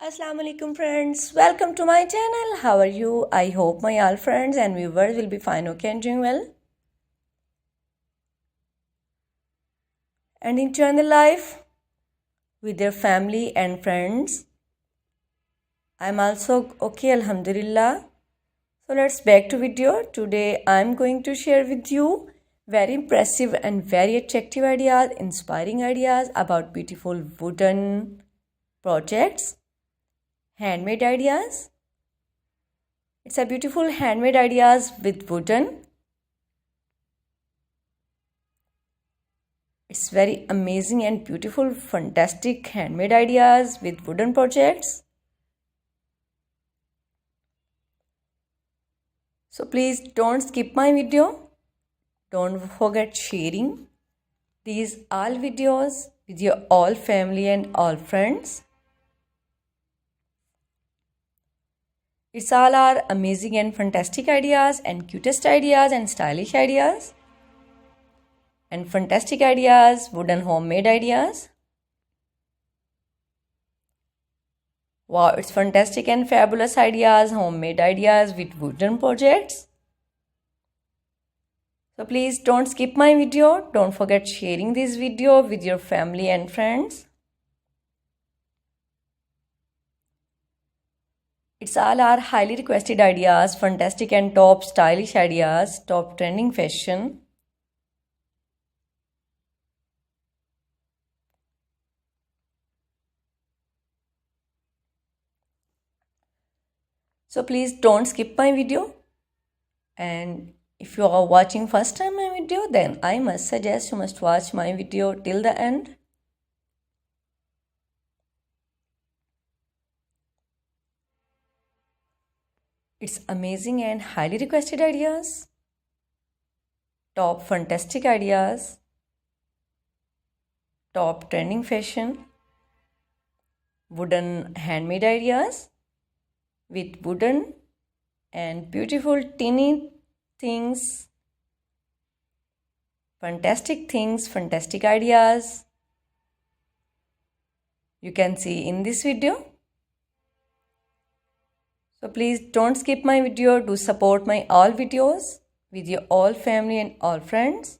Assalamu alaikum friends, welcome to my channel. How are you? I hope my all friends and viewers will be fine, okay, and doing well and enjoying the life with their family and friends. I'm also okay, alhamdulillah. So let's back to video. Today I'm going to share with you very impressive and very attractive ideas, inspiring ideas about beautiful wooden projects, handmade ideas. It's a beautiful handmade ideas with wooden. It's very amazing and beautiful, fantastic handmade ideas with wooden projects. So please don't skip my video. Don't forget sharing these all videos with your all family and all friends. It's all our amazing and fantastic ideas and cutest ideas and stylish ideas and fantastic ideas, wooden homemade ideas. Wow, it's fantastic and fabulous ideas, homemade ideas with wooden projects. So please don't skip my video. Don't forget sharing this video with your family and friends. It's all our highly requested ideas, fantastic and top stylish ideas, top trending fashion. So please don't skip my video. And if you are watching first time my video, then I must suggest you must watch my video till the end. It's amazing and highly requested ideas, top fantastic ideas, top trending fashion, wooden handmade ideas with wooden and beautiful teeny things, fantastic ideas you can see in this video. So please don't skip my video. Do support my all videos with your all family and all friends.